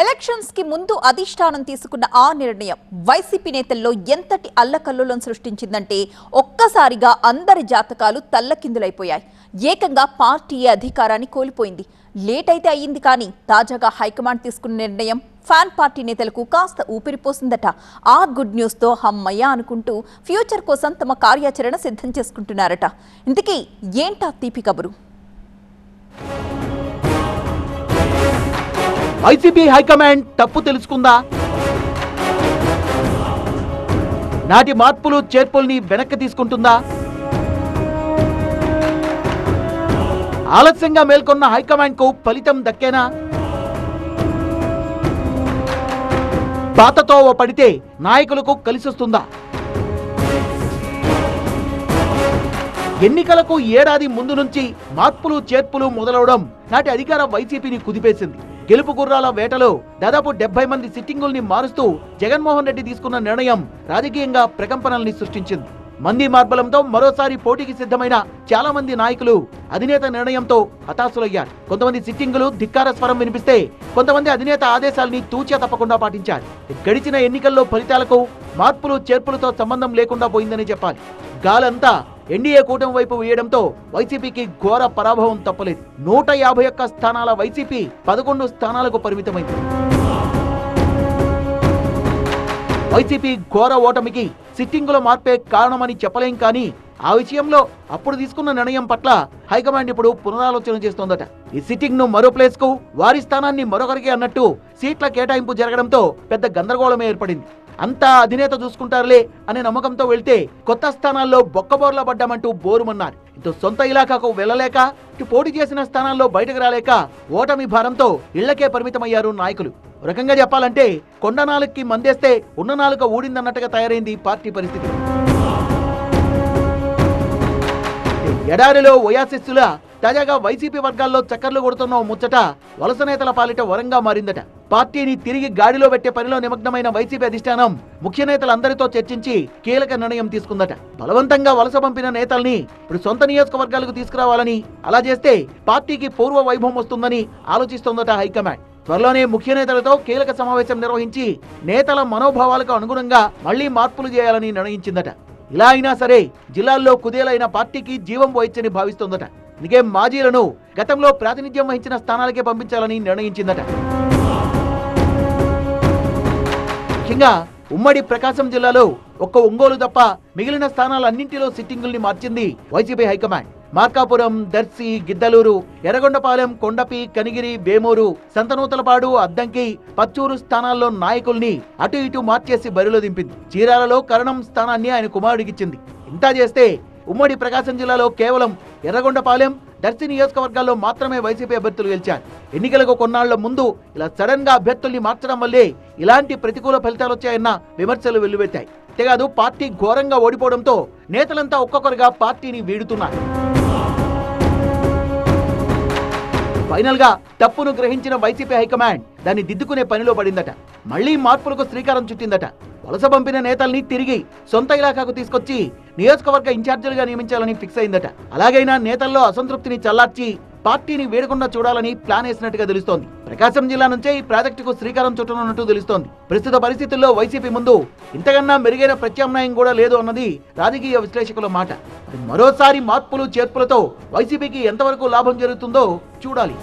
Elections కి ముందు అధిష్టానం తీసుకున్న ఆ నిర్ణయం వైసీపీ నేతల్లో ఎంతటి అల్లకల్లోలం సృష్టించిందంటే ఒక్కసారిగా అందరి జాతకాలు తల్లకిందులైపోయాయి. ఏకంగా పార్టీ అధికారాన్ని కోల్పోయింది. లేట్ అయితే అయ్యింది కానీ తాజాగా హైకమాండ్ తీసుకున్న నిర్ణయం ఫ్యాన్ పార్టీ నేతలకు కాస్త ఊపిరిపోసిందట. ఆ గుడ్ న్యూస్ తో హమ్మయ్య అనుకుంటూ ఫ్యూచర్ కోసం తమ కార్యాచరణ సిద్ధం చేసుకుంటున్నారట. ఇంతకీ ఏంటా తీపి కబురు? వైసీపీ హైకమాండ్ తప్పు తెలుసుకుందా? నాటి మార్పులు చేర్పుల్ని వెనక్కి తీసుకుంటుందా? ఆలస్యంగా మేల్కొన్న హైకమాండ్ కు ఫలితం దక్కేనా? పాతతో పడితే నాయకులకు కలిసొస్తుందా? ఎన్నికలకు ఏడాది ముందు నుంచి మార్పులు చేర్పులు మొదలవడం నాటి అధికార వైసీపీని కుదిపేసింది. గెలుపు గుర్రాల వేటలో దాదాపు 70 మంది సిట్టింగుల్ని మారుస్తూ జగన్మోహన్ రెడ్డి తీసుకున్న నిర్ణయం రాజకీయంగా ప్రకంపనల్ని సృష్టించింది. మంది మార్బలంతో మరోసారి పోటీకి సిద్ధమైన చాలా మంది నాయకులు అధినేత నిర్ణయంతో హతాశులయ్యారు. కొంతమంది సిట్టింగులు ధిక్కార స్వరం వినిపిస్తే కొంతమంది అధినేత ఆదేశాలని తూచా తప్పకుండా పాటించారు. గడిచిన ఎన్నికల్లో ఫలితాలకు మార్పులు చేర్పులతో సంబంధం లేకుండా పోయిందని చెప్పాలి. గాలంతా ఎన్డీఏ కూటమి వైపు వేయడంతో వైసీపీకి ఘోర పరాభవం తప్పలేదు. 151 స్థానాల వైసీపీ 11 స్థానాలకు పరిమితమైంది. వైసీపీ ఘోర ఓటమికి సిట్టింగుల మార్పే కారణమని చెప్పలేం, కానీ ఆ విషయంలో అప్పుడు తీసుకున్న నిర్ణయం పట్ల హైకమాండ్ ఇప్పుడు పునరాలోచన చేస్తోందట. ఈ సిట్టింగ్ ను మరో ప్లేస్ కు, వారి స్థానాన్ని మరొకరికి అన్నట్టు సీట్ల కేటాయింపు జరగడంతో పెద్ద గందరగోళమే ఏర్పడింది. అంతా అధినేత చూసుకుంటారులే అనే నమ్మకంతో వెళ్తే కొత్త స్థానాల్లో బొక్కబోర్లా పడ్డామంటూ బోరుమన్నారు. ఇటు సొంత ఇలాకాకు వెళ్లలేక, ఇటు పోటీ చేసిన స్థానాల్లో బయటకు రాలేక ఓటమి భారంతో ఇళ్లకే పరిమితమయ్యారు నాయకులు. రకంగా చెప్పాలంటే కొండ నాలుగుకి మందేస్తే ఉన్న నాలుక ఊడిందన్నట్టుగా తయారైంది పార్టీ పరిస్థితి. ఎడారిలో ఓయాసిస్సులా తాజాగా వైసీపీ వర్గాల్లో చక్కర్లు కొడుతున్న ముచ్చట వలస నేతల పాలిట వరంగా మారిందట. పార్టీని తిరిగి గాడిలో పెట్టే పనిలో నిమగ్నమైన వైసీపీ అధిష్టానం ముఖ్య నేతలందరితో చర్చించి కీలక నిర్ణయం తీసుకుందట. బలవంతంగా వలస పంపిన నేతల్ని ఇప్పుడు సొంత నియోజకవర్గాలకు తీసుకురావాలని, అలా చేస్తే పార్టీకి పూర్వ వైభవం వస్తుందని ఆలోచిస్తోందట హైకమాండ్. త్వరలోనే ముఖ్య నేతలతో కీలక సమావేశం నిర్వహించి నేతల మనోభావాలకు అనుగుణంగా మళ్లీ మార్పులు చేయాలని నిర్ణయించిందట. ఇలా అయినా సరే జిల్లాల్లో కుదేలైన పార్టీకి జీవం పోయొచ్చని భావిస్తోందట. అందుకే మాజీలను గతంలో ప్రాతినిధ్యం వహించిన స్థానాలకే పంపించాలని నిర్ణయించిందట. ముఖ్యంగా ఉమ్మడి ప్రకాశం జిల్లాలో ఒక్క ఒంగోలు తప్ప మిగిలిన స్థానాలన్నింటిలో సిట్టింగుల్ని మార్చింది వైసీపీ హైకమాండ్. మార్కాపురం, దర్శి, గిద్దలూరు, ఎర్రగొండపాలెం, కొండపి, కనిగిరి, వేమూరు, సంతనూతలపాడు, అద్దంకి, పచ్చూరు స్థానాల్లో నాయకుల్ని అటు ఇటు మార్చేసి బరిలో దింపింది. చీరాలలో కరణం స్థానాన్ని ఆయన కుమారుడికిచ్చింది. ఇంతా చేస్తే ఉమ్మడి ప్రకాశం జిల్లాలో కేవలం ఎర్రగొండపాలెం, దర్శి నియోజకవర్గాల్లో మాత్రమే వైసీపీ అభ్యర్థులు గెలిచారు. ఎన్నికలకు కొన్నాళ్ల ముందు ఇలా సడన్ గా అభ్యర్థుల్ని మార్చడం వల్లే ఇలాంటి ప్రతికూల ఫలితాలు వచ్చాయన్న విమర్శలు వెల్లువెత్తాయి. అంతేకాదు పార్టీ ఘోరంగా ఓడిపోవడంతో నేతలంతా ఒక్కొక్కరుగా పార్టీని వీడుతున్నారు. ఫైనల్ గా తప్పును గ్రహించిన వైసీపీ హైకమాండ్ దాన్ని దిద్దుకునే పనిలో పడిందట. మళ్లీ మార్పులకు శ్రీకారం చుట్టిందట. వలస పంపిన నేతల్ని తిరిగి సొంత ఇలాకాకు తీసుకొచ్చి నియోజకవర్గ ఇన్ఛార్జీలుగా నియమించాలని ఫిక్స్ అయిందట. అలాగైనా నేతల్లో అసంతృప్తిని చల్లార్చి పార్టీని వేడకుండా చూడాలని ప్లాన్ వేసినట్టుగా తెలుస్తోంది. ప్రకాశం జిల్లా నుంచే ఈ ప్రాజెక్టుకు శ్రీకారం చుట్టనున్నట్టు తెలుస్తోంది. ప్రస్తుత పరిస్థితుల్లో వైసీపీ ముందు ఇంతకన్నా మెరుగైన ప్రత్యామ్నాయం కూడా లేదు అన్నది రాజకీయ విశ్లేషకుల మాట. మరోసారి మార్పులు చేర్పులతో వైసీపీకి ఎంతవరకు లాభం జరుగుతుందో చూడాలి.